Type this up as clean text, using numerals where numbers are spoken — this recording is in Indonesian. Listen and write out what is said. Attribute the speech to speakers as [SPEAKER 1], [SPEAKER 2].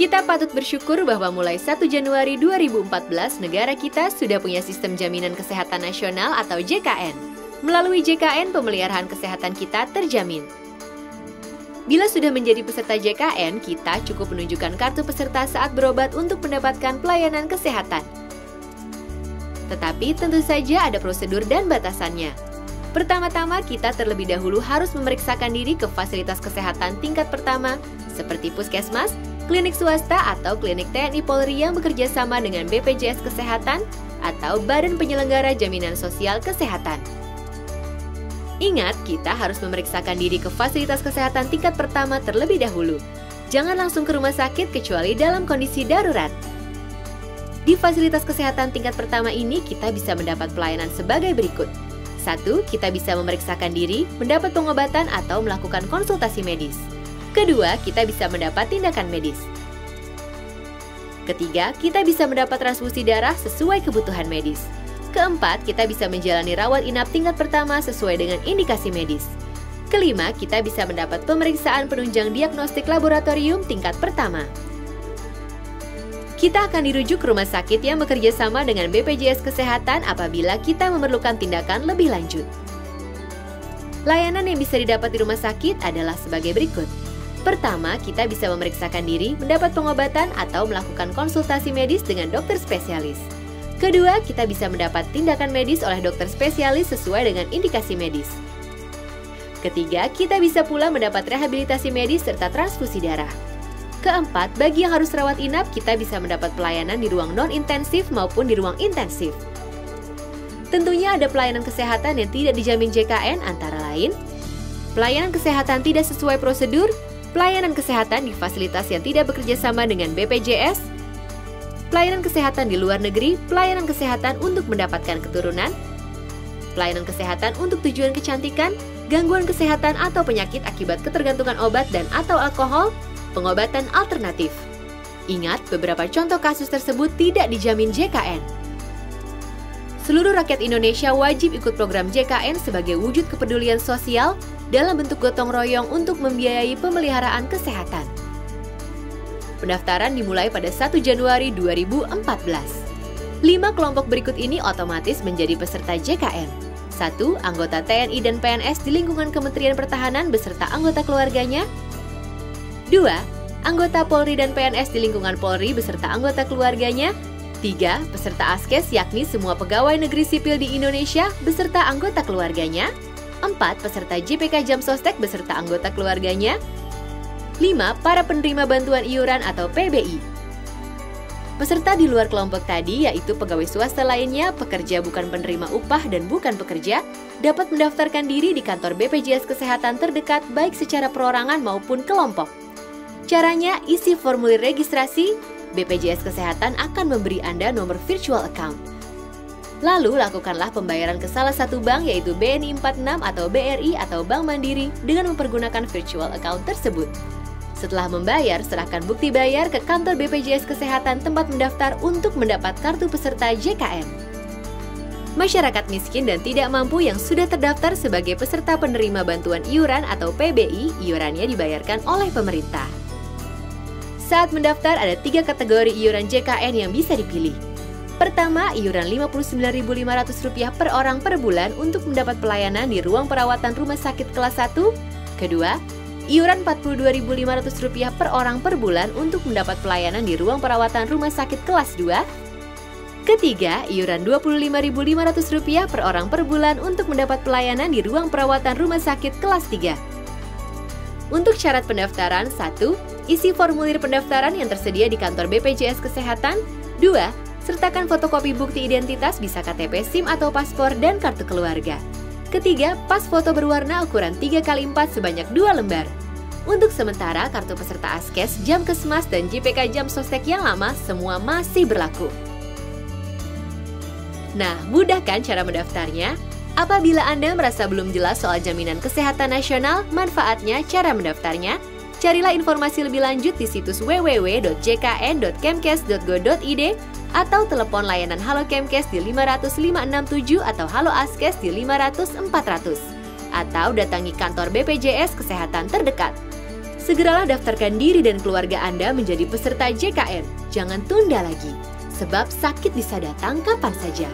[SPEAKER 1] Kita patut bersyukur bahwa mulai 1 Januari 2014, negara kita sudah punya Sistem Jaminan Kesehatan Nasional atau JKN. Melalui JKN, pemeliharaan kesehatan kita terjamin. Bila sudah menjadi peserta JKN, kita cukup menunjukkan kartu peserta saat berobat untuk mendapatkan pelayanan kesehatan. Tetapi tentu saja ada prosedur dan batasannya. Pertama-tama, kita terlebih dahulu harus memeriksakan diri ke fasilitas kesehatan tingkat pertama, seperti puskesmas, klinik swasta atau klinik TNI Polri yang bekerja sama dengan BPJS Kesehatan atau Badan Penyelenggara Jaminan Sosial Kesehatan. Ingat, kita harus memeriksakan diri ke fasilitas kesehatan tingkat pertama terlebih dahulu. Jangan langsung ke rumah sakit kecuali dalam kondisi darurat. Di fasilitas kesehatan tingkat pertama ini, kita bisa mendapat pelayanan sebagai berikut. 1. Kita bisa memeriksakan diri, mendapat pengobatan atau melakukan konsultasi medis. Kedua, kita bisa mendapat tindakan medis. Ketiga, kita bisa mendapat transfusi darah sesuai kebutuhan medis. Keempat, kita bisa menjalani rawat inap tingkat pertama sesuai dengan indikasi medis. Kelima, kita bisa mendapat pemeriksaan penunjang diagnostik laboratorium tingkat pertama. Kita akan dirujuk ke rumah sakit yang bekerja sama dengan BPJS Kesehatan apabila kita memerlukan tindakan lebih lanjut. Layanan yang bisa didapat di rumah sakit adalah sebagai berikut. Pertama, kita bisa memeriksakan diri, mendapat pengobatan, atau melakukan konsultasi medis dengan dokter spesialis. Kedua, kita bisa mendapat tindakan medis oleh dokter spesialis sesuai dengan indikasi medis. Ketiga, kita bisa pula mendapat rehabilitasi medis serta transfusi darah. Keempat, bagi yang harus rawat inap, kita bisa mendapat pelayanan di ruang non-intensif maupun di ruang intensif. Tentunya ada pelayanan kesehatan yang tidak dijamin JKN antara lain pelayanan kesehatan tidak sesuai prosedur, pelayanan kesehatan di fasilitas yang tidak bekerja sama dengan BPJS, pelayanan kesehatan di luar negeri, pelayanan kesehatan untuk mendapatkan keturunan, pelayanan kesehatan untuk tujuan kecantikan, gangguan kesehatan atau penyakit akibat ketergantungan obat dan atau alkohol, pengobatan alternatif. Ingat, beberapa contoh kasus tersebut tidak dijamin JKN. Seluruh rakyat Indonesia wajib ikut program JKN sebagai wujud kepedulian sosial dalam bentuk gotong royong untuk membiayai pemeliharaan kesehatan. Pendaftaran dimulai pada 1 Januari 2014. 5 kelompok berikut ini otomatis menjadi peserta JKN. 1. Anggota TNI dan PNS di lingkungan Kementerian Pertahanan beserta anggota keluarganya. 2. Anggota Polri dan PNS di lingkungan Polri beserta anggota keluarganya. 3. Peserta ASKES yakni semua pegawai negeri sipil di Indonesia beserta anggota keluarganya. 4. Peserta JPK Jamsostek beserta anggota keluarganya. 5. Para penerima bantuan iuran atau PBI. Peserta di luar kelompok tadi yaitu pegawai swasta lainnya, pekerja bukan penerima upah dan bukan pekerja, dapat mendaftarkan diri di kantor BPJS Kesehatan terdekat baik secara perorangan maupun kelompok. Caranya, isi formulir registrasi, BPJS Kesehatan akan memberi Anda nomor virtual account. Lalu, lakukanlah pembayaran ke salah satu bank yaitu BNI 46 atau BRI atau Bank Mandiri dengan mempergunakan virtual account tersebut. Setelah membayar, serahkan bukti bayar ke kantor BPJS Kesehatan tempat mendaftar untuk mendapat kartu peserta JKN. Masyarakat miskin dan tidak mampu yang sudah terdaftar sebagai peserta penerima bantuan iuran atau PBI, iurannya dibayarkan oleh pemerintah. Saat mendaftar ada 3 kategori iuran JKN yang bisa dipilih. Pertama, iuran Rp59.500 per orang per bulan untuk mendapat pelayanan di ruang perawatan rumah sakit kelas 1. Kedua, iuran Rp42.500 per orang per bulan untuk mendapat pelayanan di ruang perawatan rumah sakit kelas 2. Ketiga, iuran Rp25.500 per orang per bulan untuk mendapat pelayanan di ruang perawatan rumah sakit kelas 3. Untuk syarat pendaftaran, 1. Isi formulir pendaftaran yang tersedia di kantor BPJS Kesehatan. 2. Sertakan fotokopi bukti identitas bisa KTP, SIM atau paspor, dan kartu keluarga. Ketiga, pas foto berwarna ukuran 3x4 sebanyak 2 lembar. Untuk sementara, kartu peserta ASKES, Jamkesmas, dan JPK Jamsostek yang lama semua masih berlaku. Nah, mudah kan cara mendaftarnya? Apabila Anda merasa belum jelas soal jaminan kesehatan nasional, manfaatnya, cara mendaftarnya, carilah informasi lebih lanjut di situs www.jkn.kemkes.go.id atau telepon layanan Halo Kemkes di 500 567 atau Halo Askes di 500 400 atau datangi kantor BPJS Kesehatan terdekat. Segeralah daftarkan diri dan keluarga Anda menjadi peserta JKN. Jangan tunda lagi, sebab sakit bisa datang kapan saja.